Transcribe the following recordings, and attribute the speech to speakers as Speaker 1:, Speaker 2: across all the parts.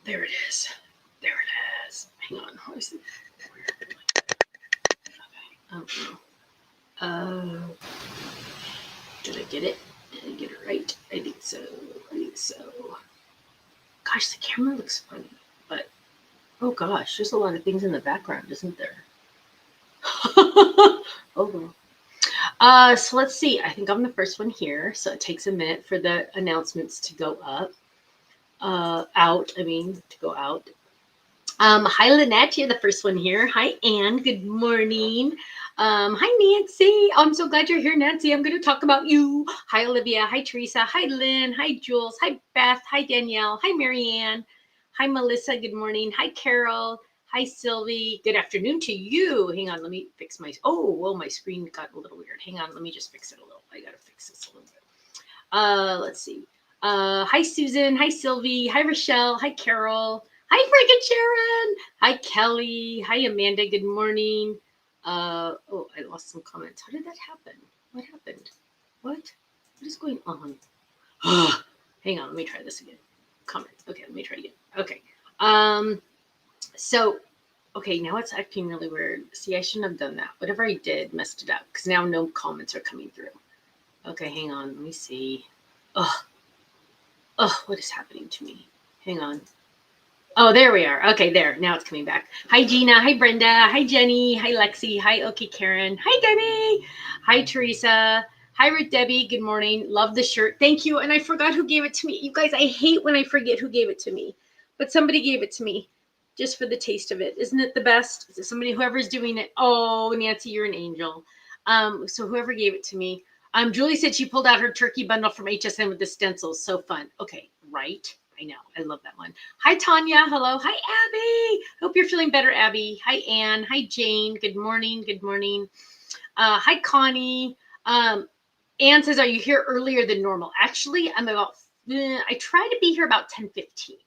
Speaker 1: There it is. There it is. Hang on. What is it? Okay. Oh. Did I get it? Did I get it right? I think so. Gosh, the camera looks funny. But, oh gosh, there's a lot of things in the background, isn't there? Oh, well. So let's see. I think I'm the first one here. So it takes a minute for the announcements to go up. To go out. Hi, Lynette. You're the first one here. Hi, Anne. Good morning. Hi, Nancy. Oh, I'm so glad you're here, Nancy. I'm going to talk about you. Hi, Olivia. Hi, Teresa. Hi, Lynn. Hi, Jules. Hi, Beth. Hi, Danielle. Hi, Marianne. Hi, Melissa. Good morning. Hi, Carol. Hi, Sylvie. Good afternoon to you. Hang on. Let me fix my... Oh, well, my screen got a little weird. Hang on. Let me just fix it a little. I got to fix this a little bit. Let's see. Hi, Susan. Hi, Sylvie. Hi, Rochelle. Hi, Carol. Hi, Frank and Sharon. Hi, Kelly. Hi, Amanda. Good morning. I lost some comments. How did that happen? What happened? What is going on? Hang on. Let me try this again. Comments. Okay, let me try again. Okay. Okay, now it's acting really weird. See, I shouldn't have done that. Whatever I did messed it up because now no comments are coming through. Okay, hang on. Let me see. What is happening to me? Hang on. Oh, there we are. Okay, there. Now it's coming back. Hi, Gina. Hi, Brenda. Hi, Jenny. Hi, Lexi. Hi, okay, Karen. Hi, Debbie. Hi, Teresa. Hi, Ruth Debbie. Good morning. Love the shirt. Thank you. And I forgot who gave it to me. You guys, I hate when I forget who gave it to me. But somebody gave it to me just for the taste of it. Isn't it the best? Somebody, whoever's doing it. Oh, Nancy, you're an angel. So whoever gave it to me. Julie said she pulled out her turkey bundle from HSN with the stencils. So fun. Okay, right. I know. I love that one. Hi, Tanya. Hello. Hi, Abby. Hope you're feeling better, Abby. Hi, Anne. Hi, Jane. Good morning. Good morning. Hi, Connie. Anne says, are you here earlier than normal? Actually, I try to be here about 10:15.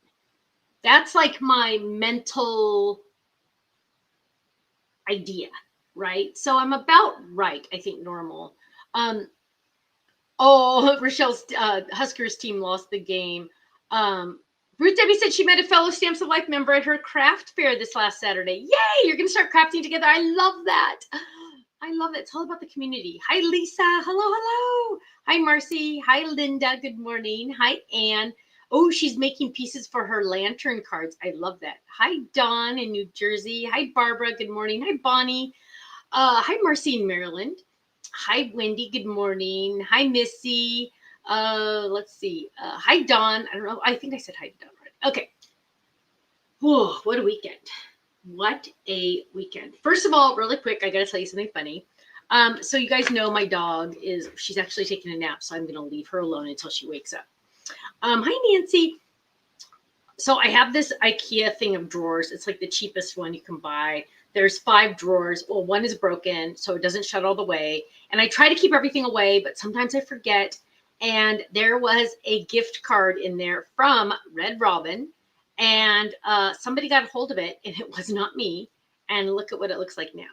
Speaker 1: That's like my mental idea, right? So I'm about right, I think, normal. Rochelle's Huskers team lost the game. Ruth Debbie said she met a fellow Stamps of Life member at her craft fair this last Saturday. Yay! You're going to start crafting together. I love that. I love it. It's all about the community. Hi, Lisa. Hello. Hi, Marcy. Hi, Linda. Good morning. Hi, Anne. Oh, she's making pieces for her lantern cards. I love that. Hi, Dawn in New Jersey. Hi, Barbara. Good morning. Hi, Bonnie. Hi, Marcy in Maryland. Hi, Wendy. Good morning. Hi, Missy. Let's see. Hi, Dawn. I don't know. I think I said hi to Dawn, right? Okay. Whoa, what a weekend. What a weekend. First of all, really quick, I got to tell you something funny. So you guys know my dog she's actually taking a nap, so I'm going to leave her alone until she wakes up. Hi, Nancy. So I have this IKEA thing of drawers. It's like the cheapest one you can buy. There's 5 drawers. Well, one is broken, so it doesn't shut all the way. And I try to keep everything away, but sometimes I forget. And there was a gift card in there from Red Robin. And somebody got a hold of it, and it was not me. And look at what it looks like now.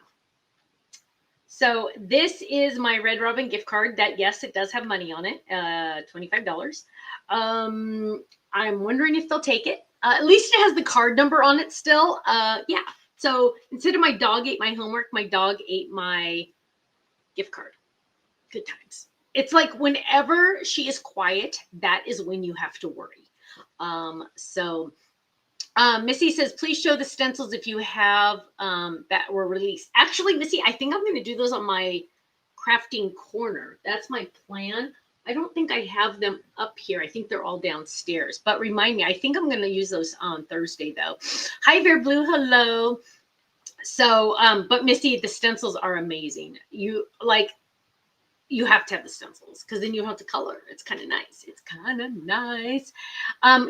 Speaker 1: So this is my Red Robin gift card that, yes, it does have money on it, $25. I'm wondering if they'll take it. At least it has the card number on it still. Yeah. So instead of my dog ate my homework, my dog ate my gift card. Good times. It's like whenever she is quiet, that is when you have to worry. Missy says, please show the stencils if you have that were released. Actually, Missy, I think I'm going to do those on my crafting corner. That's my plan. I don't think I have them up here. I think they're all downstairs. But remind me, I think I'm going to use those on Thursday, though. Hi, Bear Blue. Hello. So, but Missy, the stencils are amazing. You have to have the stencils because then you have to color. It's kind of nice.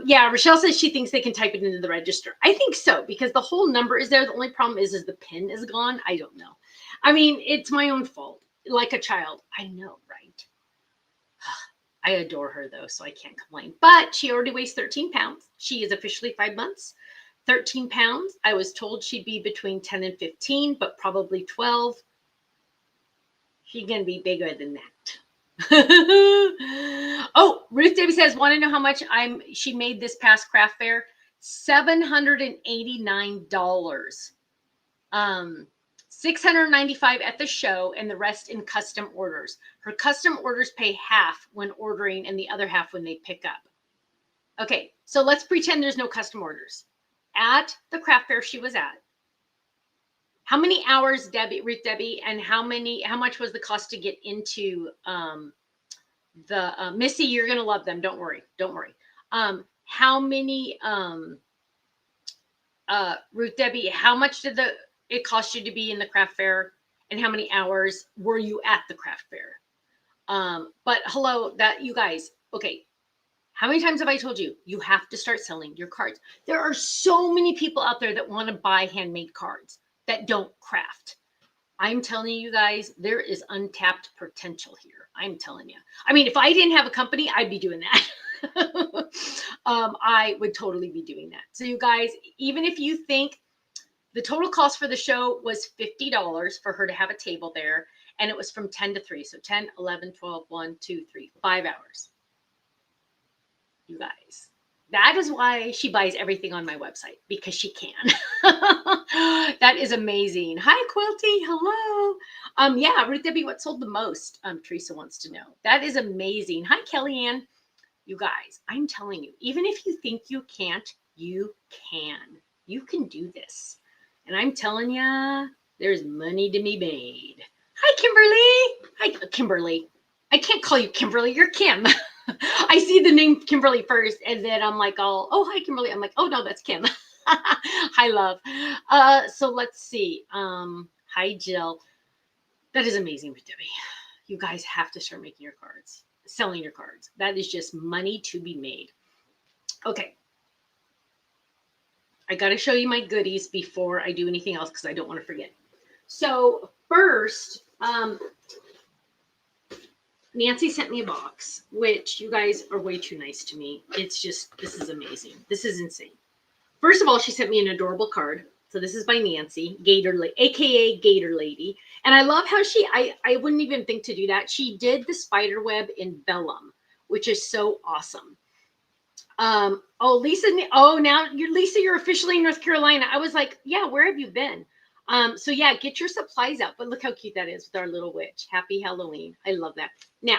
Speaker 1: Yeah, Rochelle says she thinks they can type it into the register. I think so because the whole number is there. The only problem is the pen is gone. I don't know. I mean, it's my own fault. Like a child. I know, right? I adore her though, so I can't complain. But she already weighs 13 pounds. She is officially 5 months. 13 pounds. I was told she'd be between 10 and 15, but probably 12. She's going to be bigger than that. Oh, Ruth Debbie says, want to know how much she made this past craft fair? $789. $695 at the show, and the rest in custom orders. Her custom orders pay half when ordering and the other half when they pick up. Okay, so let's pretend there's no custom orders. At the craft fair she was at, how many hours, Ruth Debbie, and how much was the cost to get into the Missy? You're gonna love them. Don't worry. How many Ruth Debbie? How much did it cost you to be in the craft fair, and how many hours were you at the craft fair? But hello, that you guys. Okay, how many times have I told you you have to start selling your cards? There are so many people out there that want to buy handmade cards that don't craft. I'm telling you guys, there is untapped potential here. I'm telling you. I mean, if I didn't have a company, I'd be doing that. I would totally be doing that. So you guys, even if you think the total cost for the show was $50 for her to have a table there, and it was from 10 to 3. So 10, 11, 12, 1, 2, 3, 5 hours. You guys, that is why she buys everything on my website, because she can. That is amazing. Hi, Quilty. Hello. Yeah, Ruth Debbie, what sold the most? Teresa wants to know. That is amazing. Hi, Kellyanne. You guys, I'm telling you, even if you think you can't, you can. You can do this. And I'm telling you, there's money to be made. Hi, Kimberly. Hi, Kimberly. I can't call you Kimberly. You're Kim. I see the name Kimberly first, and then I'm like, oh, hi, Kimberly. I'm like, oh, no, that's Kim. Hi, love. So let's see. Hi, Jill. That is amazing, Debbie. You guys have to start making your cards, selling your cards. That is just money to be made. Okay. I got to show you my goodies before I do anything else, because I don't want to forget. So first, Nancy sent me a box, which you guys are way too nice to me. It's just, this is amazing. This is insane. First of all, she sent me an adorable card. So this is by Nancy, aka Gator Lady. And I love how I wouldn't even think to do that. She did the spider web in vellum, which is so awesome. Oh, Lisa, now you're officially in North Carolina. I was like, yeah, where have you been? So yeah, get your supplies out. But look how cute that is with our little witch. Happy Halloween. I love that. Now,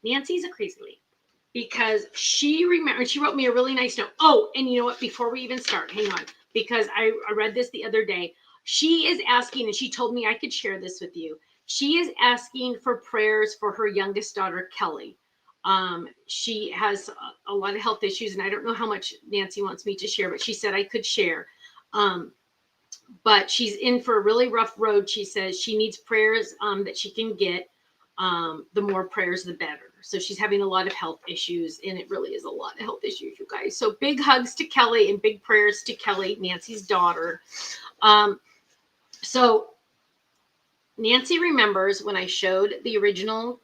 Speaker 1: Nancy's a crazy lady, because she wrote me a really nice note. Oh, and you know what? Before we even start, hang on, because I read this the other day. She is asking, and she told me I could share this with you. She is asking for prayers for her youngest daughter, Kelly. She has a lot of health issues, and I don't know how much Nancy wants me to share, but she said I could share. But she's in for a really rough road. She says she needs prayers that she can get. The more prayers, the better. So she's having a lot of health issues, and it really is a lot of health issues, you guys. So big hugs to Kelly and big prayers to Kelly, Nancy's daughter. So Nancy remembers when I showed the original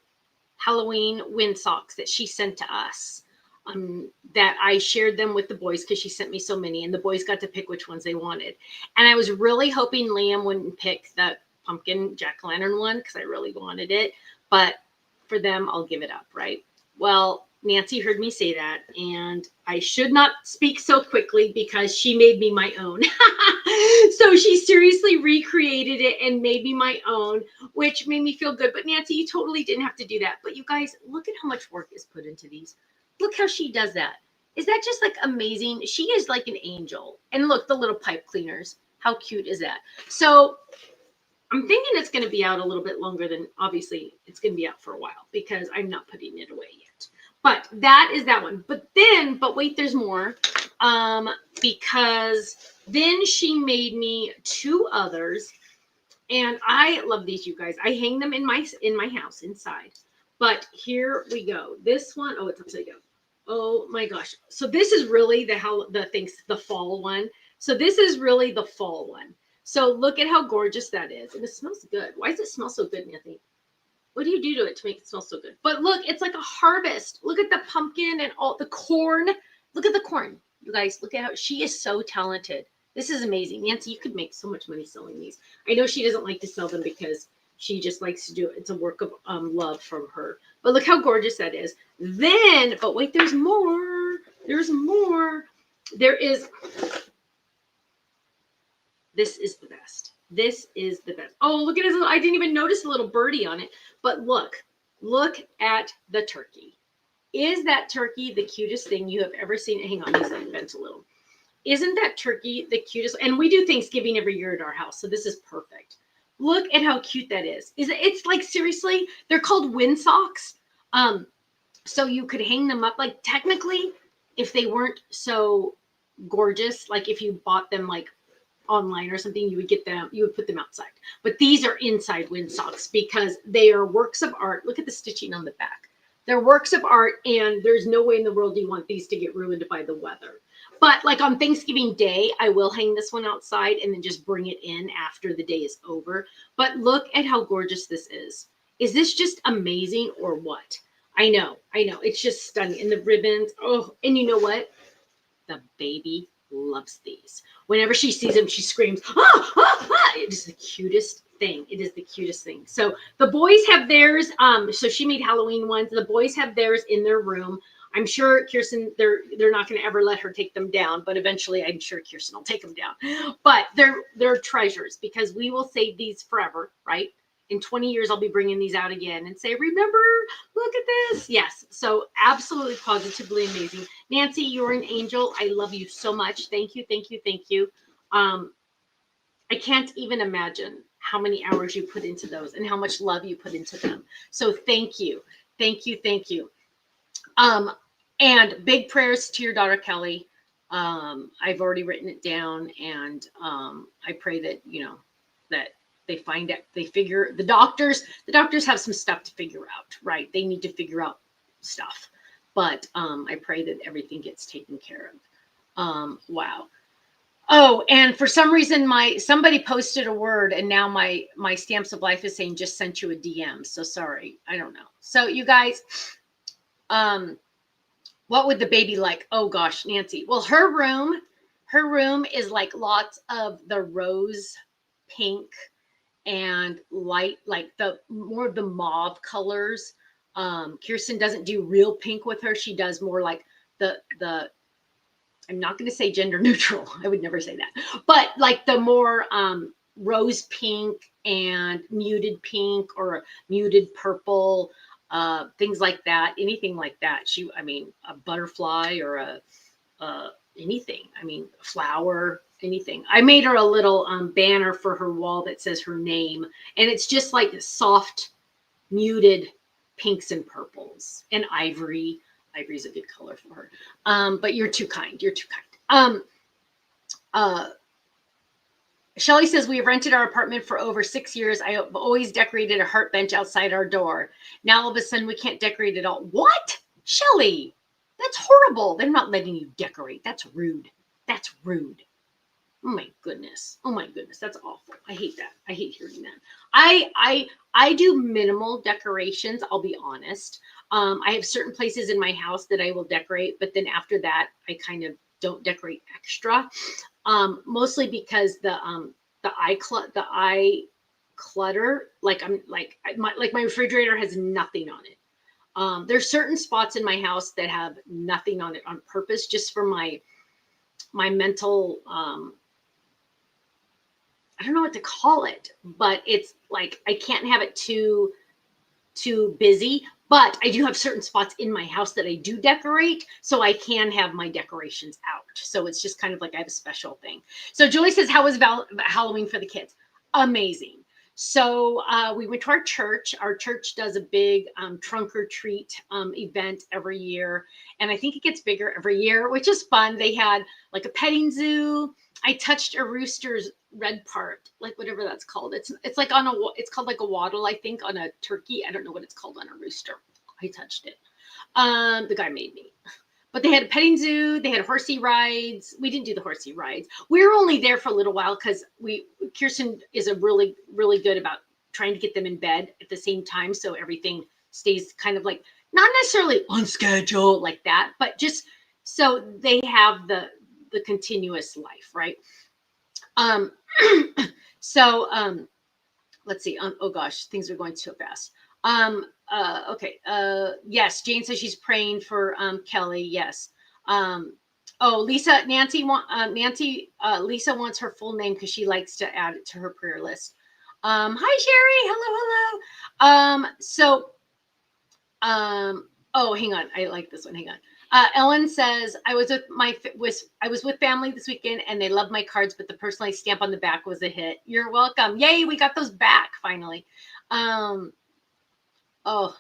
Speaker 1: Halloween wind socks that she sent to us, that I shared them with the boys, because she sent me so many, and the boys got to pick which ones they wanted. And I was really hoping Liam wouldn't pick the pumpkin jack-o'-lantern one, because I really wanted it. But for them, I'll give it up, right? Well, Nancy heard me say that, and I should not speak so quickly, because she made me my own. So she seriously recreated it and made me my own, which made me feel good. But Nancy, you totally didn't have to do that. But you guys, look at how much work is put into these. Look how she does that. Is that just like amazing? She is like an angel. And look, the little pipe cleaners. How cute is that? So I'm thinking it's going to be out a little bit longer than, obviously, it's going to be out for a while, because I'm not putting it away yet. But that is that one. But wait, there's more. Because then she made me 2 others. And I love these, you guys. I hang them in my house inside. But here we go. This one, oh, it's upside down. Oh my gosh. So this is really the fall one. So this is really the fall one. So look at how gorgeous that is. And it smells good. Why does it smell so good, Nancy? What do you do to it to make it smell so good? But look, it's like a harvest. Look at the pumpkin and all the corn. Look at the corn. You guys, look at how she is so talented. This is amazing. Nancy, you could make so much money selling these. I know she doesn't like to sell them because she just likes to do it. It's a work of love from her. But look how gorgeous that is. Then, but wait, there's more. There's more. There is, this is the best. This is the best. Oh, look at his little, I didn't even notice a little birdie on it. But look at the turkey. Is that turkey the cutest thing you have ever seen? Hang on, he's like bent a little. Isn't that turkey the cutest? And we do Thanksgiving every year at our house, so this is perfect. Look at how cute that is. It's like, seriously, they're called wind socks. So you could hang them up. Like, technically, if they weren't so gorgeous, like if you bought them like online or something, you would put them outside. But these are inside wind socks because they are works of art. Look at the stitching on the back. They're works of art, and there's no way in the world you want these to get ruined by the weather. But like on Thanksgiving Day, I will hang this one outside and then just bring it in after the day is over. But look at how gorgeous this is. Is this just amazing or what? I know. It's just stunning. And the ribbons. Oh, and you know what? The baby loves these. Whenever she sees them, she screams, ah, ah, ah. It is the cutest thing. It is the cutest thing. So the boys have theirs. So she made Halloween ones. The boys have theirs in their room. I'm sure Kirsten, they're not going to ever let her take them down, but eventually I'm sure Kirsten will take them down. But they're treasures because we will save these forever, right? In 20 years, I'll be bringing these out again and say, remember, look at this. Yes. So absolutely, positively amazing. Nancy, you're an angel. I love you so much. Thank you. Thank you. Thank you. I can't even imagine how many hours you put into those and how much love you put into them. So thank you. Thank you. Thank you. And big prayers to your daughter, Kelly. I've already written it down, and I pray that, that they find out, the doctors have some stuff to figure out, right? They need to figure out stuff, but I pray that everything gets taken care of. Wow. Oh, and for some reason, somebody posted a word, and now my Stamps of Life is saying just sent you a DM. So sorry, I don't know. So you guys, what would the baby like? Oh gosh, Nancy. Well, her room is like lots of the rose pink and light, like the more of the mauve colors. Kirsten doesn't do real pink with her. She does more like the I'm not going to say gender neutral. I would never say that, but like the more rose pink and muted pink or muted purple, things like that, anything like that. A butterfly or anything. A flower, anything. I made her a little banner for her wall that says her name, and it's just like soft, muted pinks and purples and ivory. Ivory's a good color for her. But you're too kind. You're too kind. Shelly says, we have rented our apartment for over 6 years. I have always decorated a heart bench outside our door. Now all of a sudden we can't decorate it all. What? Shelly, that's horrible. They're not letting you decorate. That's rude. That's rude. Oh my goodness. Oh my goodness. That's awful. I hate that. I hate hearing that. I do minimal decorations. I'll be honest. I have certain places in my house that I will decorate, but then after that, I kind of don't decorate extra. Mostly because the eye clutter, like my refrigerator has nothing on it. There's certain spots in my house that have nothing on it on purpose, just for my mental, I don't know what to call it, but it's like I can't have it too busy. But I do have certain spots in my house that I do decorate, so I can have my decorations out. So it's just kind of like I have a special thing. So Julie says, how was Halloween for the kids? Amazing. So we went to our church. Our church does a big trunk or treat event every year. And I think it gets bigger every year, which is fun. They had like a petting zoo. I touched a rooster's red part, like whatever that's called. It's like it's called like a waddle, I think, on a turkey. I don't know what it's called on a rooster. I touched it. The guy made me. But they had a petting zoo. They had horsey rides. We didn't do the horsey rides. We were only there for a little while because Kirsten is a really, really good about trying to get them in bed at the same time. So everything stays kind of like, not necessarily on schedule like that, but just so they have the continuous life, right? Let's see. Oh gosh, things are going so fast. Okay. Yes, Jane says she's praying for Kelly. Yes. Oh, Lisa, Lisa wants her full name because she likes to add it to her prayer list. Hi Sherry, hello. Oh, hang on, I like this one. Hang on. Ellen says I was with family this weekend and they loved my cards, but the personalized stamp on the back was a hit. You're welcome. Yay, we got those back finally. Oh,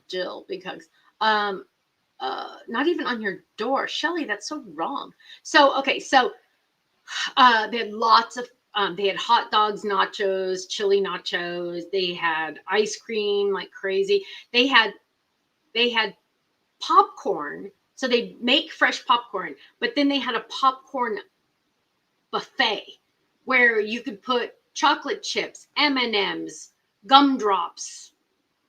Speaker 1: Jill, big hugs. Not even on your door, Shelly. That's so wrong. So okay, so they had lots of. They had hot dogs, nachos, chili nachos. They had ice cream like crazy. They had popcorn. So they make fresh popcorn, but then they had a popcorn buffet where you could put chocolate chips, M&Ms, gumdrops.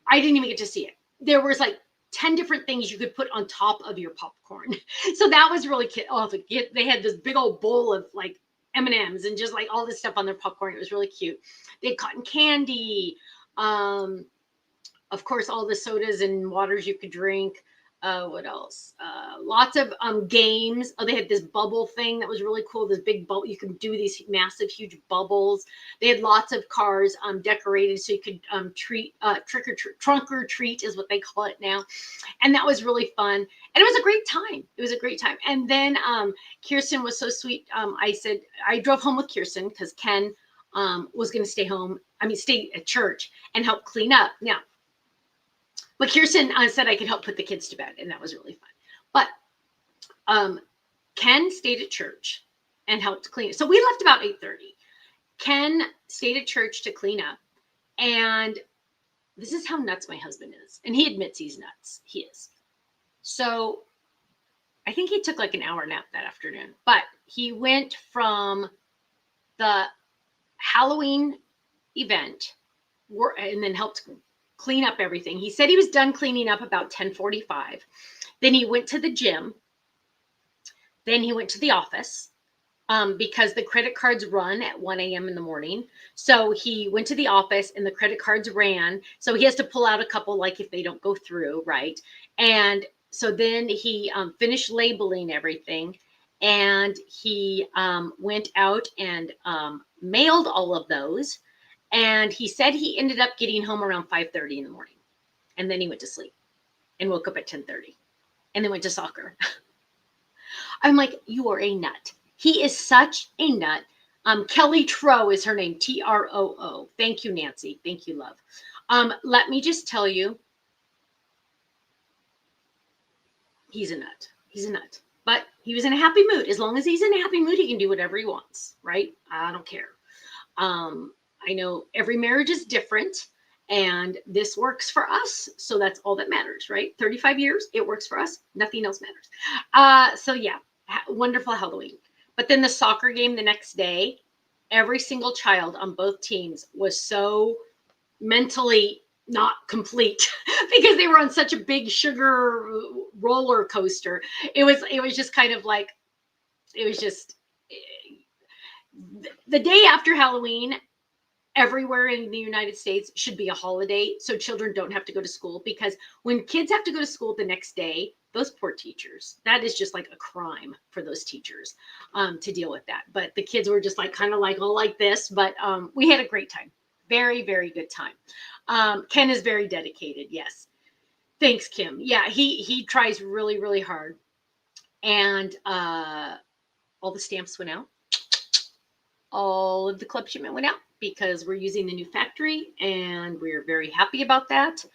Speaker 1: I didn't even get to see it. There was like 10 different things you could put on top of your popcorn. So that was really cute. Oh, they had this big old bowl of like M&Ms and just like all this stuff on their popcorn. It was really cute. They had cotton candy. Of course, all the sodas and waters you could drink. What else? Lots of games. Oh, they had this bubble thing that was really cool. This big bubble. You could do these massive, huge bubbles. They had lots of cars decorated so you could trunk or treat is what they call it now. And that was really fun. And it was a great time. It was a great time. And then Kirsten was so sweet. I said, I drove home with Kirsten because Ken was going to stay at church and help clean up. Now, but Kirsten said I could help put the kids to bed, and that was really fun. But Ken stayed at church and helped clean. So we left about 8:30. Ken stayed at church to clean up, and this is how nuts my husband is. And he admits he's nuts. He is. So I think he took like an hour nap that afternoon. But he went from the Halloween event and then helped clean up everything. He said he was done cleaning up about 10:45. Then he went to the gym. Then he went to the office because the credit cards run at 1 a.m. in the morning. So he went to the office and the credit cards ran. So he has to pull out a couple, like if they don't go through, right? And so then he finished labeling everything and he went out and mailed all of those. And he said he ended up getting home around 5:30 in the morning. And then he went to sleep and woke up at 10:30 and then went to soccer. I'm like, you are a nut. He is such a nut. Kelly Tro is her name, Troo. Thank you, Nancy. Thank you, love. Let me just tell you, he's a nut. He's a nut. But he was in a happy mood. As long as he's in a happy mood, he can do whatever he wants, right? I don't care. I know every marriage is different and this works for us. So that's all that matters, right? 35 years, it works for us. Nothing else matters. So yeah, wonderful Halloween. But then the soccer game the next day, every single child on both teams was so mentally not complete because they were on such a big sugar roller coaster. It was just kind of like, it was just the day after Halloween, everywhere in the United States should be a holiday so children don't have to go to school, because when kids have to go to school the next day, those poor teachers, that is just like a crime for those teachers to deal with that. But the kids were just like kind of like all like this, but we had a great time. Very, very good time. Ken is very dedicated. Yes. Thanks, Kim. Yeah, he tries really, really hard. And all the stamps went out. All of the club shipment went out because we're using the new factory and we're very happy about that.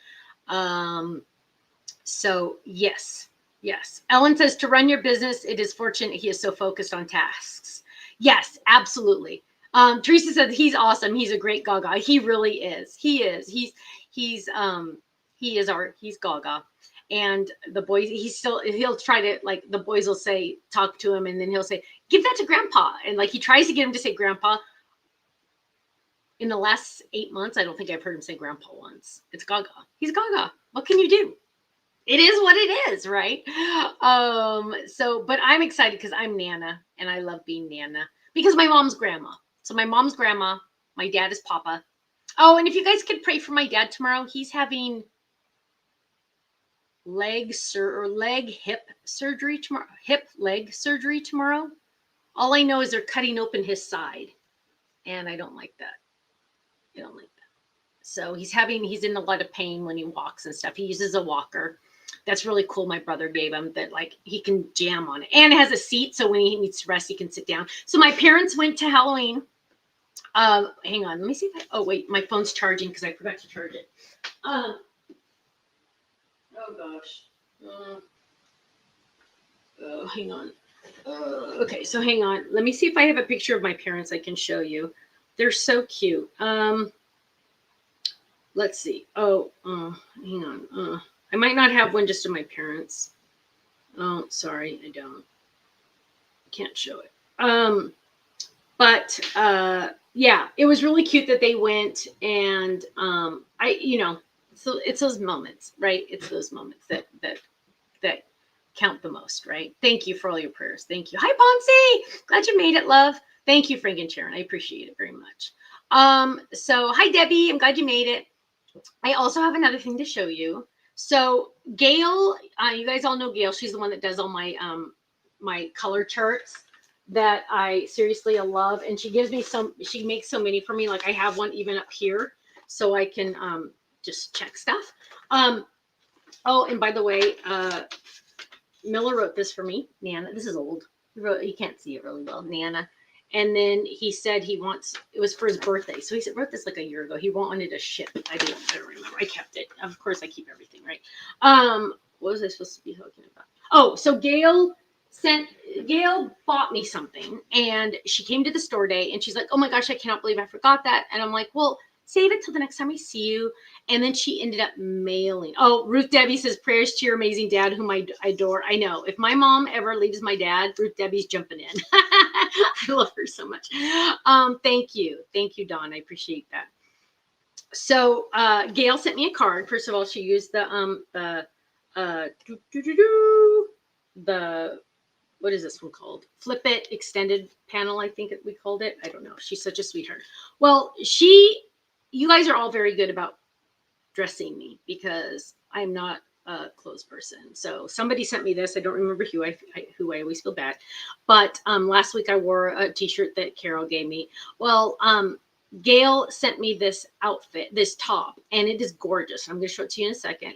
Speaker 1: So yes. Ellen says, to run your business, it is fortunate he is so focused on tasks. Yes, absolutely. Teresa said he's awesome. He's a great Gaga. He really is. He is. He's Gaga. And the boys, he'll try to, like, the boys will say, talk to him, and then he'll say, give that to grandpa. And like, he tries to get him to say grandpa. In the last 8 months, I don't think I've heard him say grandpa once. It's Gaga. He's Gaga. What can you do? It is what it is, right? But I'm excited because I'm Nana and I love being Nana because my mom's grandma. So my mom's grandma, my dad is Papa. Oh, and if you guys could pray for my dad tomorrow, he's having hip surgery tomorrow. Hip leg surgery tomorrow. All I know is they're cutting open his side, and I don't like that. I don't like that. So he's in a lot of pain when he walks and stuff. He uses a walker. That's really cool. My brother gave him that, like, he can jam on it, and it has a seat, so when he needs to rest, he can sit down. So my parents went to Halloween. Hang on, let me see if oh wait, my phone's charging because I forgot to charge it. Oh gosh. Hang on. Okay, so hang on. Let me see if I have a picture of my parents I can show you. They're so cute. Let's see. Hang on. I might not have one just of my parents. Oh, sorry, I don't. Can't show it. But yeah, it was really cute that they went, and so it's those moments, right? It's those moments that count the most, right? Thank you for all your prayers. Thank you. Hi, Ponce. Glad you made it, love. Thank you, Frank and Sharon. I appreciate it very much. So hi, Debbie. I'm glad you made it. I also have another thing to show you. So Gail, you guys all know Gail. She's the one that does all my my color charts that I seriously love. And she gives me she makes so many for me. Like I have one even up here so I can just check stuff. Oh, and by the way, Miller wrote this for me, Nana. This is old. You can't see it really well, Nana. And then he said it was for his birthday. So he wrote this like a year ago. He wanted to ship. I don't remember. I kept it. Of course, I keep everything, right? What was I supposed to be talking about? Oh, so Gail bought me something, and she came to the store day, and she's like, oh my gosh, I cannot believe I forgot that. And I'm like, well, save it till the next time I see you. And then she ended up mailing. Oh, Ruth Debbie says, prayers to your amazing dad, whom I adore. I know. If my mom ever leaves my dad, Ruth Debbie's jumping in. I love her so much. Thank you. Thank you, Dawn. I appreciate that. So Gail sent me a card. First of all, she used the what is this one called? Flip It extended panel, I think we called it. I don't know. She's such a sweetheart. Well, you guys are all very good about dressing me because I'm not a clothes person. So somebody sent me this. I don't remember who I always feel bad. But last week I wore a t-shirt that Carol gave me. Well, Gail sent me this outfit, this top, and it is gorgeous. I'm going to show it to you in a second.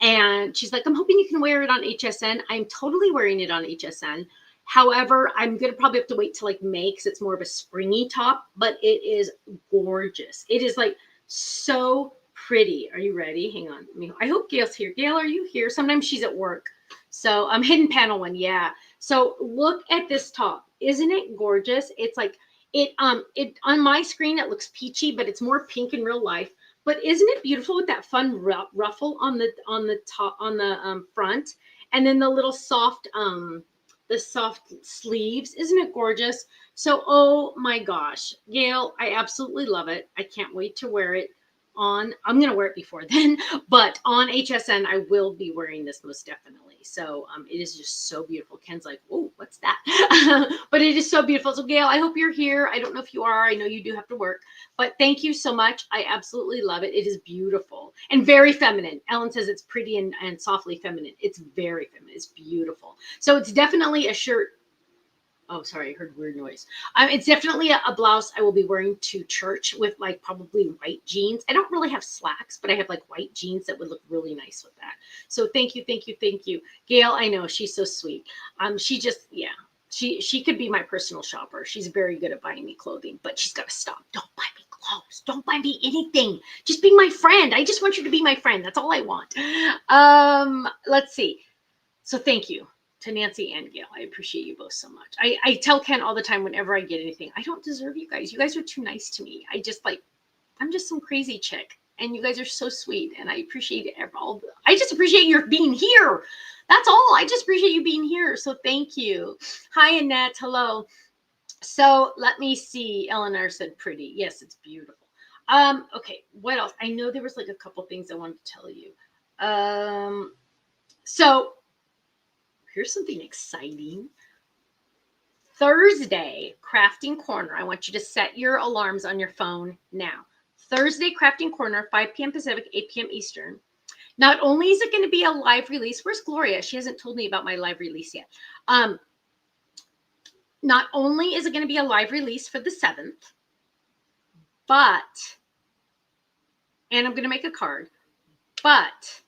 Speaker 1: And she's like, I'm hoping you can wear it on HSN. I'm totally wearing it on HSN. However, I'm going to probably have to wait till like May because it's more of a springy top, but it is gorgeous. It is like so pretty. Are you ready? Hang on. I hope Gail's here. Gail, are you here? Sometimes she's at work. So hidden panel one. Yeah. So look at this top. Isn't it gorgeous? It's like it on my screen, it looks peachy, but it's more pink in real life. But isn't it beautiful with that fun ruffle on the top, on the front, and then the little soft sleeves? Isn't it gorgeous? So, oh my gosh, Gail, I absolutely love it. I can't wait to wear it I'm going to wear it before then, but on HSN, I will be wearing this most definitely. So it is just so beautiful. Ken's like, oh, what's that? But it is so beautiful. So Gail, I hope you're here. I don't know if you are. I know you do have to work, but thank you so much. I absolutely love it. It is beautiful and very feminine. Ellen says it's pretty and softly feminine. It's very feminine. It's beautiful. So it's definitely a shirt. Oh, sorry, I heard weird noise. It's definitely a blouse I will be wearing to church with like probably white jeans. I don't really have slacks, but I have like white jeans that would look really nice with that. So thank you, thank you, thank you. Gail, I know, she's so sweet. She could be my personal shopper. She's very good at buying me clothing, but she's got to stop. Don't buy me clothes. Don't buy me anything. Just be my friend. I just want you to be my friend. That's all I want. Let's see. So thank you to Nancy and Gail. I appreciate you both so much. I tell Ken all the time whenever I get anything, I don't deserve you guys. You guys are too nice to me. I'm just some crazy chick, and you guys are so sweet, and I appreciate it. I just appreciate your being here. That's all. I just appreciate you being here. So thank you. Hi, Annette. Hello. So let me see. Eleanor said pretty. Yes, it's beautiful. Okay, what else? I know there was like a couple things I wanted to tell you. So here's something exciting. Thursday, Crafting Corner. I want you to set your alarms on your phone now. Thursday, Crafting Corner, 5 p.m. Pacific, 8 p.m. Eastern. Not only is it going to be a live release, where's Gloria? She hasn't told me about my live release yet. Not only is it going to be a live release for the 7th, but, and I'm going to make a card, but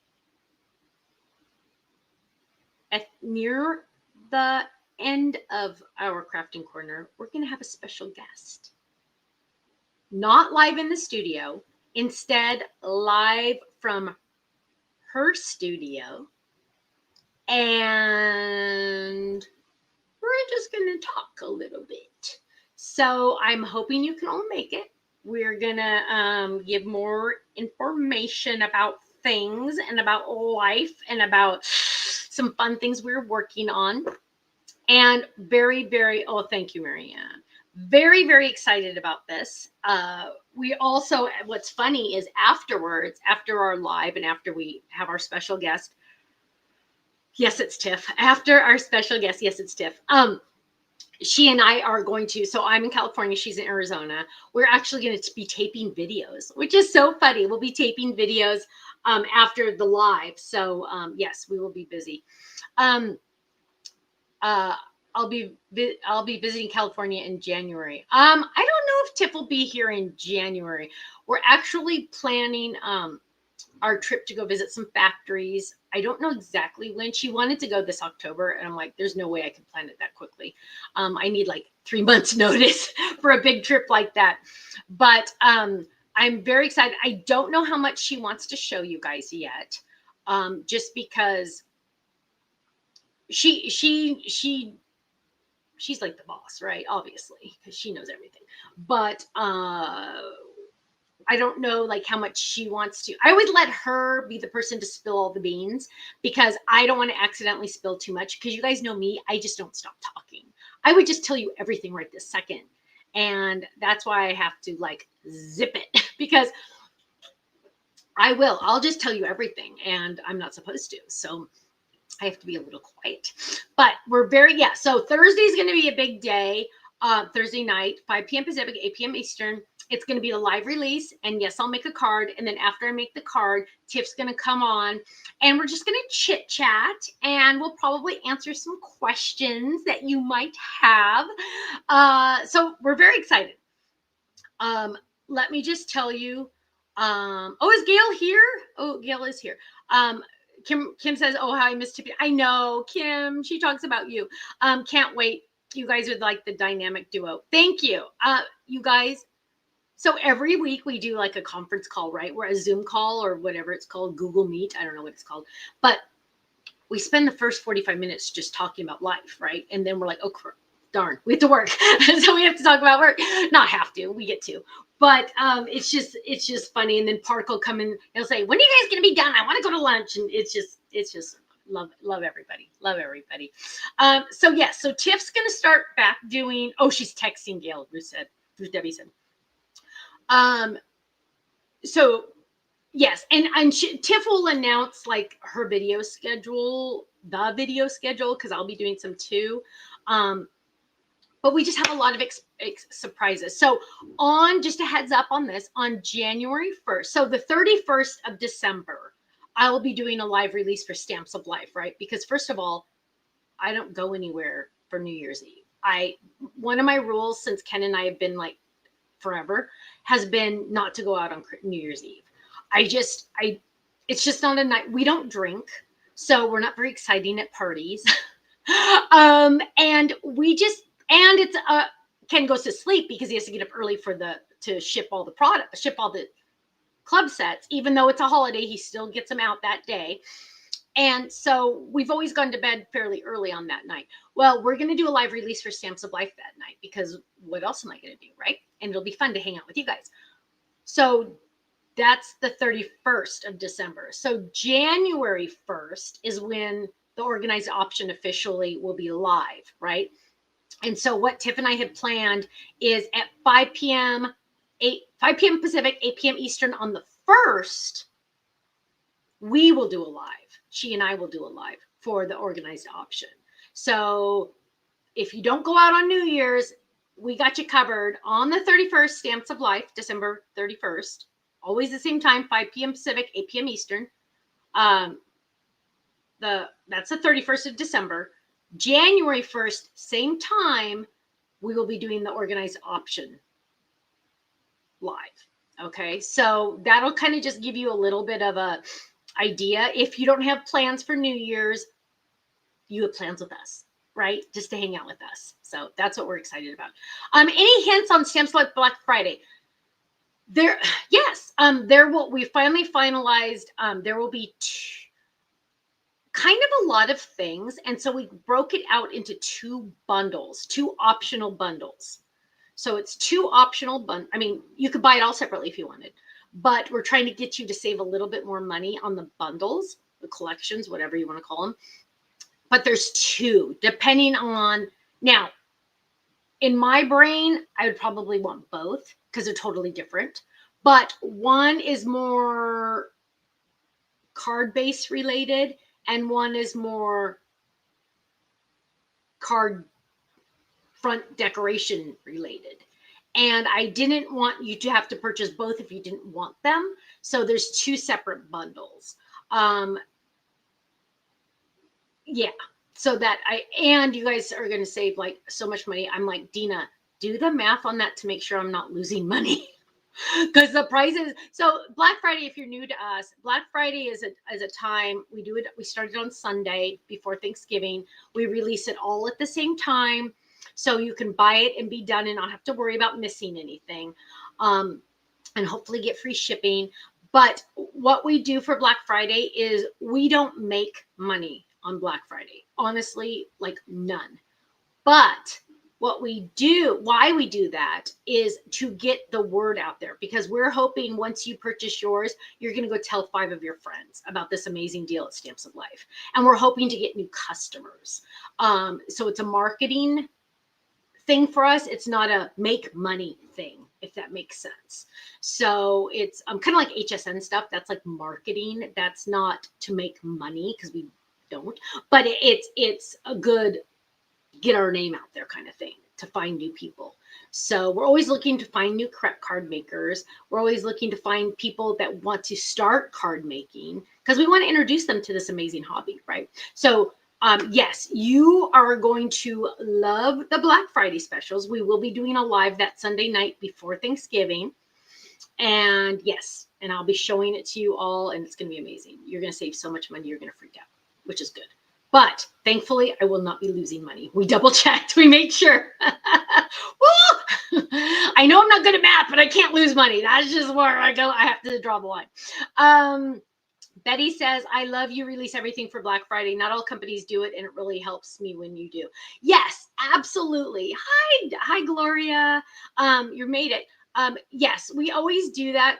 Speaker 1: near the end of our crafting corner, we're going to have a special guest. Not live in the studio, instead live from her studio. And we're just going to talk a little bit. So I'm hoping you can all make it. We're going to give more information about things and about life and about some fun things we're working on. And very, very, oh, thank you, Marianne. Very, very excited about this. We also, what's funny is afterwards, after our live and after we have our special guest, yes, it's Tiff. After our special guest, yes, it's Tiff. She and I are going to, so I'm in California, she's in Arizona. We're actually going to be taping videos, which is so funny. We'll be taping videos after the live. So yes, we will be busy. I'll be visiting California in January. I don't know if Tiff will be here in January. We're actually planning our trip to go visit some factories. I don't know exactly when. She wanted to go this October, and I'm like, there's no way I can plan it that quickly. I need like 3 months notice for a big trip like that. But I'm very excited. I don't know how much she wants to show you guys yet, just because she's like the boss, right? Obviously, because she knows everything. But I don't know like how much she wants to. I would let her be the person to spill all the beans, because I don't want to accidentally spill too much, because you guys know me, I just don't stop talking. I would just tell you everything right this second. And that's why I have to like zip it, because I'll just tell you everything, and I'm not supposed to. So I have to be a little quiet. But we're so Thursday is going to be a big day. Thursday night, 5 p.m. Pacific, 8 p.m. Eastern. It's going to be the live release. And yes, I'll make a card. And then after I make the card, Tiff's going to come on and we're just going to chit chat, and we'll probably answer some questions that you might have. So we're very excited. Let me just tell you. Is Gail here? Oh, Gail is here. Kim says, oh, how I miss Tiffany. I know, Kim. She talks about you. Can't wait. You guys are like the dynamic duo. Thank you. You guys. So every week we do like a conference call, right? We're a Zoom call or whatever it's called, Google Meet. I don't know what it's called. But we spend the first 45 minutes just talking about life, right? And then we're like, oh, darn, we have to work. So we have to talk about work. Not have to, we get to. But it's just funny. And then Park will come in and he'll say, when are you guys going to be done? I want to go to lunch. And it's just love everybody. Love everybody. So Tiff's going to start back doing, she's texting Gail, Ruth Debbie said. So yes. And Tiff will announce like her video schedule, because I'll be doing some too. But we just have a lot of surprises. So just a heads up on this, on January 1st, so the 31st of December, I will be doing a live release for Stamps of Life, right? Because first of all, I don't go anywhere for New Year's Eve. One of my rules since Ken and I have been like forever has been not to go out on New Year's Eve. It's just not a night. We don't drink, so we're not very exciting at parties. And it's Ken goes to sleep because he has to get up early to ship all the club sets. Even though it's a holiday, he still gets them out that day. And so we've always gone to bed fairly early on that night. Well, we're going to do a live release for Stamps of Life that night, because what else am I going to do, right? And it'll be fun to hang out with you guys. So that's the 31st of December. So January 1st is when the organized option officially will be live, right? And so what Tiff and I had planned is at 5 p.m. Pacific, 8 p.m. Eastern on the 1st, we will do a live. She and I will do a live for the organized option. So if you don't go out on New Year's, we got you covered on the 31st, Stamps of Life, December 31st, always the same time, 5 p.m. Pacific, 8 p.m. Eastern. That's the 31st of December. January 1st, same time, we will be doing the organized option live. Okay, so that'll kind of just give you a little bit of a idea. If you don't have plans for New Year's, you have plans with us, right? Just to hang out with us. So that's what we're excited about. Any hints on Stamps Like Black Friday? Yes, we finally finalized, there will be kind of a lot of things. And so we broke it out into two optional bundles. So it's two optional I mean, you could buy it all separately if you wanted, but we're trying to get you to save a little bit more money on the bundles, the collections, whatever you want to call them. But there's two, depending on, now, in my brain, I would probably want both because they're totally different. But one is more card-based related, and one is more card front decoration related. And I didn't want you to have to purchase both if you didn't want them. So there's two separate bundles. Yeah. So that and you guys are going to save like so much money. I'm like, Dina, do the math on that to make sure I'm not losing money. Because the prices. So Black Friday, if you're new to us, Black Friday is a time we do it. We started on Sunday before Thanksgiving. We release it all at the same time. So you can buy it and be done and not have to worry about missing anything. And hopefully get free shipping. But what we do for Black Friday is we don't make money on Black Friday. Honestly, like none. But what we do, why we do that is to get the word out there, because we're hoping once you purchase yours, you're going to go tell 5 of your friends about this amazing deal at Stamps of Life. And we're hoping to get new customers. So it's a marketing thing for us. It's not a make money thing, if that makes sense. So it's kind of like HSN stuff. That's like marketing. That's not to make money because we don't, but it's a good get our name out there kind of thing to find new people. So we're always looking to find new card makers. We're always looking to find people that want to start card making because we want to introduce them to this amazing hobby, right? So yes, you are going to love the Black Friday specials. We will be doing a live that Sunday night before Thanksgiving. And yes, and I'll be showing it to you all, and it's going to be amazing. You're going to save so much money, you're going to freak out, which is good. But thankfully, I will not be losing money. We double checked. We made sure. I know I'm not good at math, but I can't lose money. That's just where I go. I have to draw the line. Betty says, I love you release everything for Black Friday. Not all companies do it, and it really helps me when you do. Yes, absolutely. Hi, Gloria. You made it. Yes, we always do that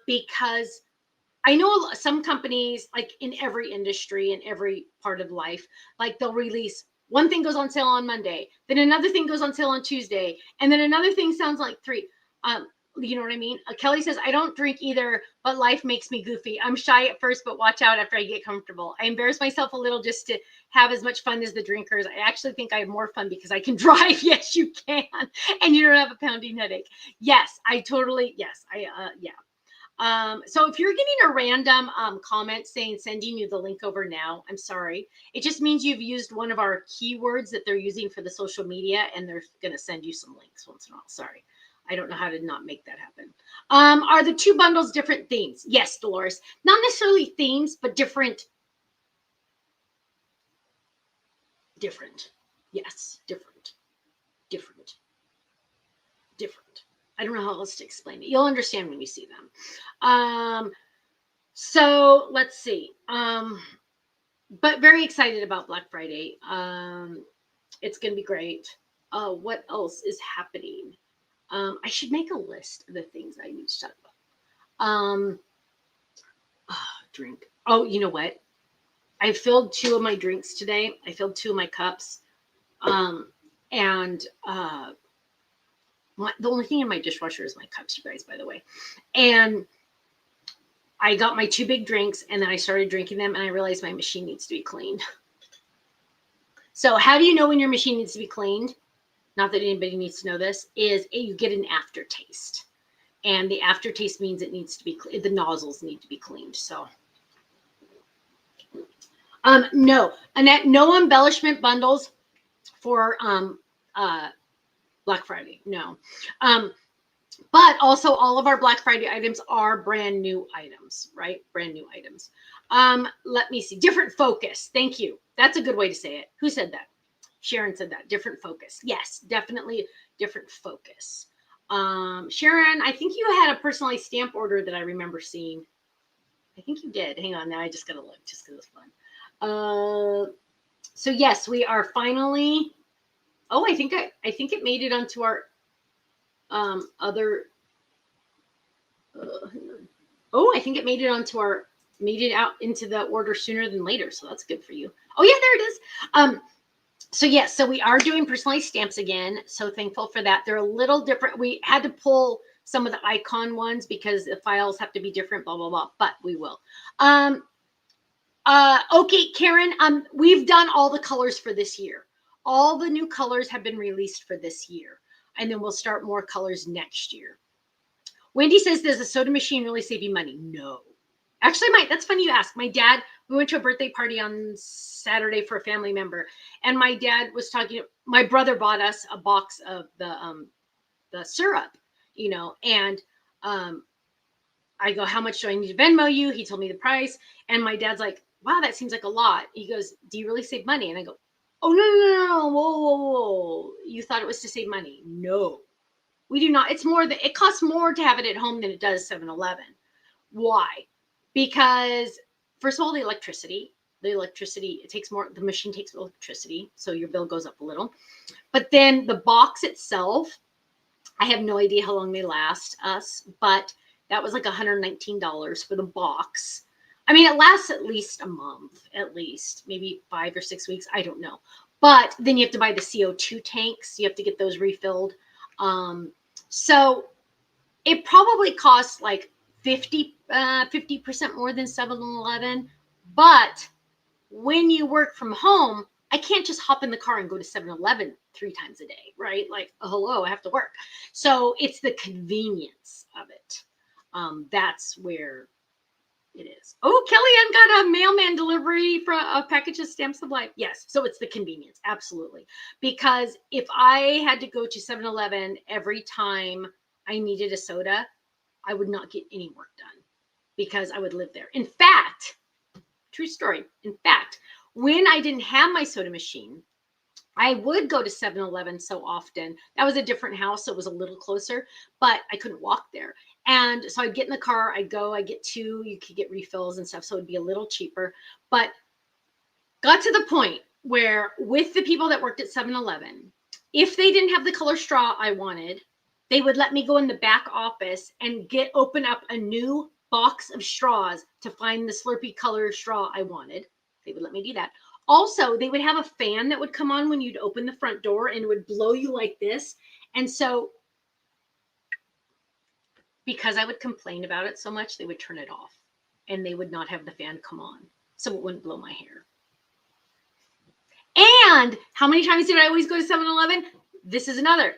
Speaker 1: because I know some companies, like in every industry, in every part of life, like they'll release one thing goes on sale on Monday, then another thing goes on sale on Tuesday, and then another thing sounds like 3. You know what I mean? Kelly says, I don't drink either, but life makes me goofy. I'm shy at first, but watch out after I get comfortable. I embarrass myself a little just to have as much fun as the drinkers. I actually think I have more fun because I can drive. Yes, you can. And you don't have a pounding headache. Yes, yeah. So if you're getting a random comment saying sending you the link over now, I'm sorry. It just means you've used one of our keywords that they're using for the social media, and they're going to send you some links once in a while. Sorry. I don't know how to not make that happen. Are the 2 bundles different themes? Yes, Dolores. Not necessarily themes, but different. Yes, different. I don't know how else to explain it. You'll understand when you see them. So let's see. But very excited about Black Friday. It's going to be great. What else is happening? I should make a list of the things I need to talk about. Drink. Oh, you know what? I filled 2 of my drinks today. I filled 2 of my cups. The only thing in my dishwasher is my cups, you guys, by the way. And I got my 2 big drinks, and then I started drinking them, and I realized my machine needs to be cleaned. So how do you know when your machine needs to be cleaned? Not that anybody needs to know this, is you get an aftertaste. And the aftertaste means it needs to be, the nozzles need to be cleaned. So, no, Annette, no embellishment bundles for Black Friday. No. But also all of our Black Friday items are brand new items, right? Brand new items. Let me see. Different focus. Thank you. That's a good way to say it. Who said that? Sharon said that. Different focus. Yes, definitely different focus. Sharon, I think you had a personalized stamp order that I remember seeing. I think you did. Hang on. Now I just got to look just because it's fun. So yes, we are finally. Oh, I think it made it onto our other. I think it made it out into the order sooner than later. So that's good for you. Oh yeah, there it is. So yes, so we are doing personalized stamps again. So thankful for that. They're a little different. We had to pull some of the icon ones because the files have to be different, blah, blah, blah, but we will. Okay, Karen, we've done all the colors for this year. All the new colors have been released for this year. And then we'll start more colors next year. Wendy says, does a soda machine really save you money? No. Actually, that's funny you ask. My dad, we went to a birthday party on Saturday for a family member. And my dad was talking, my brother bought us a box of the syrup, and I go, how much do I need to Venmo you? He told me the price. And my dad's like, wow, that seems like a lot. He goes, do you really save money? And I go, oh, no. Whoa. You thought it was to save money. No, we do not. It's more that it costs more to have it at home than it does 7-Eleven. Why? Because first of all, the electricity, it takes more, the machine takes electricity. So your bill goes up a little, but then the box itself, I have no idea how long they last us, but that was like $119 for the box. I mean, it lasts at least a month, at least maybe 5 or 6 weeks. I don't know. But then you have to buy the CO2 tanks. You have to get those refilled. So it probably costs like 50% more than 7-Eleven. But when you work from home, I can't just hop in the car and go to 7-Eleven 3 times a day, right? Like, oh, hello, I have to work. So it's the convenience of it. That's where it is. Oh, Kellyanne got a mailman delivery for a package of stamps of life. Yes. So it's the convenience. Absolutely. Because if I had to go to 7-Eleven every time I needed a soda, I would not get any work done because I would live there. In fact, true story. In fact, when I didn't have my soda machine, I would go to 7-Eleven so often. That was a different house, so it was a little closer, but I couldn't walk there. And so I'd get in the car, I get 2, you could get refills and stuff, so it'd be a little cheaper. But got to the point where with the people that worked at 7-Eleven, if they didn't have the color straw I wanted, they would let me go in the back office and open up a new box of straws to find the Slurpee color straw I wanted. They would let me do that. Also, they would have a fan that would come on when you'd open the front door and it would blow you like this. And so because I would complain about it so much, they would turn it off and they would not have the fan come on. So it wouldn't blow my hair. And how many times did I always go to 7-Eleven? This is another.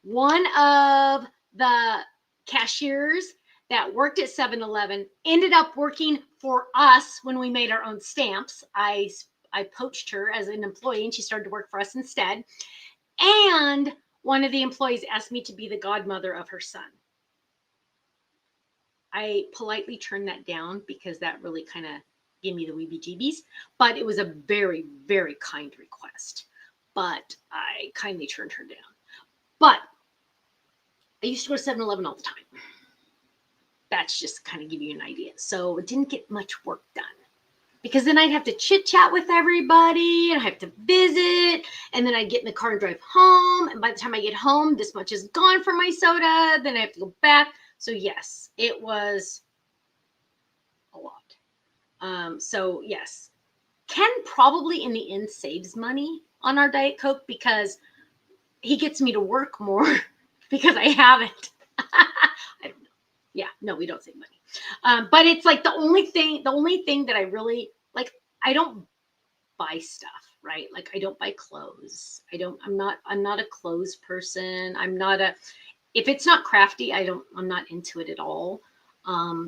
Speaker 1: One of the cashiers that worked at 7-Eleven ended up working for us when we made our own stamps. I poached her as an employee and she started to work for us instead. And one of the employees asked me to be the godmother of her son. I politely turned that down because that really kind of gave me the weebie-jeebies, but it was a very, very kind request. But I kindly turned her down. But I used to go to 7-Eleven all the time. That's just kind of give you an idea. So it didn't get much work done because then I'd have to chit chat with everybody and I have to visit and then I'd get in the car and drive home. And by the time I get home, this much is gone for my soda. Then I have to go back. So yes, it was a lot. So yes, Ken probably in the end saves money on our Diet Coke because he gets me to work more because I haven't. I don't know. Yeah, no, we don't save money. But it's like the only thing that I really like, I don't buy stuff, right? Like I don't buy clothes. I'm not a clothes person. if it's not crafty, I'm not into it at all.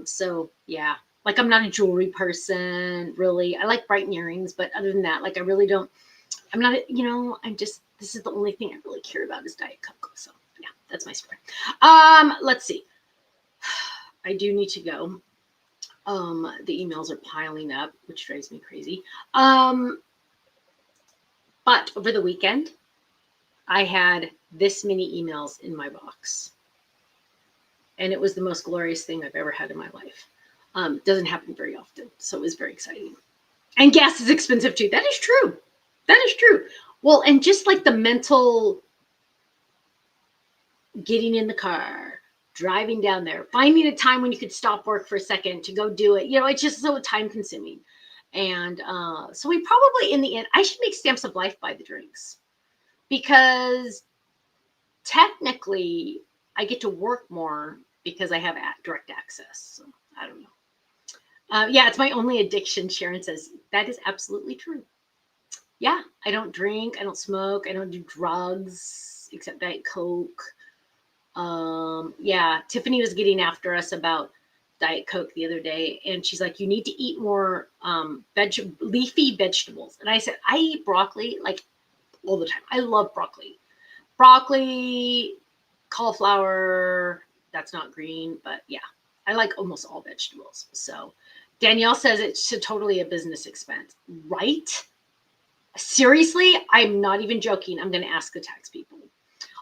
Speaker 1: So yeah, like I'm not a jewelry person, really. I like bright earrings, but other than that, like I really don't, I'm not, I'm just, this is the only thing I really care about is Diet Coke. So yeah, that's my story. Let's see. I do need to go. The emails are piling up, which drives me crazy. But over the weekend, I had this many emails in my box. And it was the most glorious thing I've ever had in my life. Doesn't happen very often. So it was very exciting. And gas is expensive too. That is true. That is true. Well, and just like the mental getting in the car, driving down there, finding a time when you could stop work for a second to go do it. It's just so time consuming. And so we probably, in the end, I should make Stamps of Life buy the drinks, because technically I get to work more because I have direct access. So I don't know. Yeah, it's my only addiction. Sharon says that is absolutely true. Yeah, I don't drink, I don't smoke, I don't do drugs except Diet Coke. Yeah, Tiffany was getting after us about Diet Coke the other day, and she's like, you need to eat more leafy vegetables. And I said, I eat broccoli like all the time. I love broccoli. Broccoli, cauliflower, that's not green, but yeah, I like almost all vegetables. So Danielle says it's totally a business expense, right? Seriously, I'm not even joking. I'm going to ask the tax people.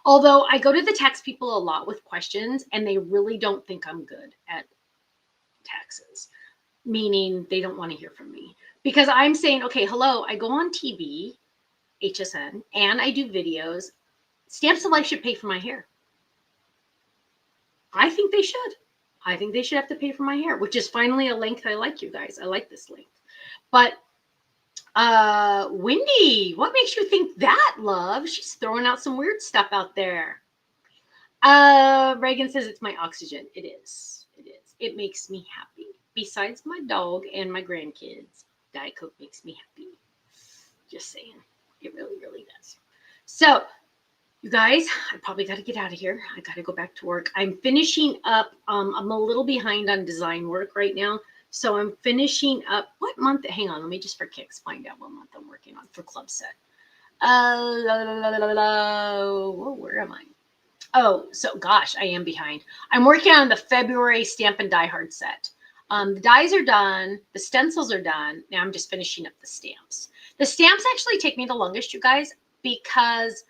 Speaker 1: Although I go to the tax people a lot with questions, and they really don't think I'm good at taxes, meaning they don't want to hear from me, because I'm saying, okay, hello, I go on TV, HSN, and I do videos. Stamps of Life should pay for my hair. I think they should. I think they should have to pay for my hair, which is finally a length I like, you guys. I like this length. But Wendy, what makes you think that, love? She's throwing out some weird stuff out there. Reagan says it's my oxygen. It is. It is. It makes me happy. Besides my dog and my grandkids, Diet Coke makes me happy. Just saying. It really, really does. So, you guys, I probably got to get out of here. I got to go back to work. I'm finishing up. I'm a little behind on design work right now. So I'm finishing up. What month? Hang on. Let me just for kicks find out what month I'm working on for Club Set. Where am I? Oh, so gosh, I am behind. I'm working on the February Stamp and Die Hard set. The dies are done. The stencils are done. Now I'm just finishing up the stamps. The stamps actually take me the longest, you guys, because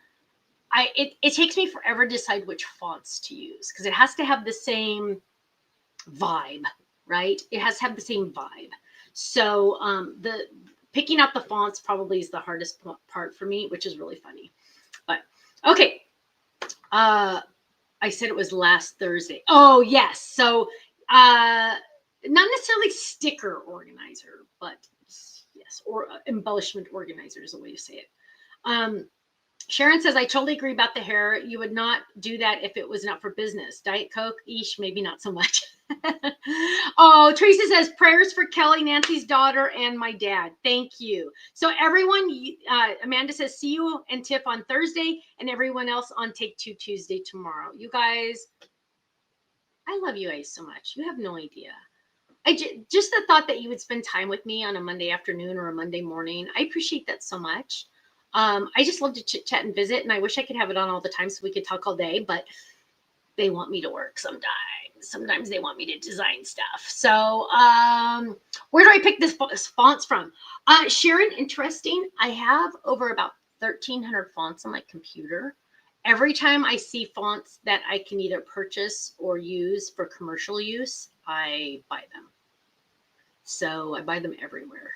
Speaker 1: it takes me forever to decide which fonts to use, because it has to have the same vibe, right? It has to have the same vibe. So the picking out the fonts probably is the hardest part for me, which is really funny. But okay. I said it was last Thursday. Oh, yes. So not necessarily sticker organizer, but yes, or embellishment organizer is a way to say it. Sharon says, I totally agree about the hair. You would not do that if it was not for business. Diet Coke, maybe not so much. Oh, Teresa says, prayers for Kelly, Nancy's daughter, and my dad. Thank you. So everyone, Amanda says, see you and Tiff on Thursday, and everyone else on Take Two Tuesday tomorrow. You guys, I love you guys so much. You have no idea. Just the thought that you would spend time with me on a Monday afternoon or a Monday morning. I appreciate that so much. I just love to chit chat and visit, and I wish I could have it on all the time so we could talk all day, but they want me to work sometimes. Sometimes they want me to design stuff. So where do I pick this fonts from? Sharon, interesting. I have over about 1,300 fonts on my computer. Every time I see fonts that I can either purchase or use for commercial use, I buy them. So I buy them everywhere.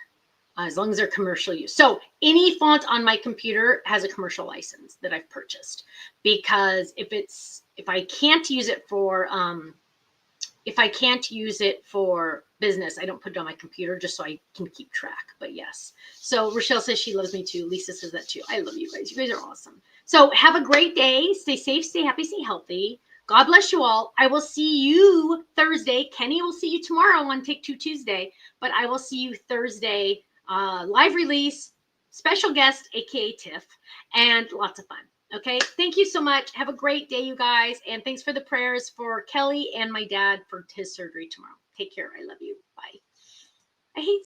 Speaker 1: As long as they're commercial use. So any font on my computer has a commercial license that I've purchased, because if I can't use it for business, I don't put it on my computer just so I can keep track. But yes. So Rochelle says she loves me too. Lisa says that too. I love you guys. You guys are awesome. So have a great day. Stay safe, stay happy, stay healthy. God bless you all. I will see you Thursday. Kenny will see you tomorrow on Take Two Tuesday, but I will see you Thursday. Live release, special guest, aka Tiff, and lots of fun. Okay. Thank you so much. Have a great day, you guys. And thanks for the prayers for Kelly and my dad for his surgery tomorrow. Take care. I love you. Bye. I hate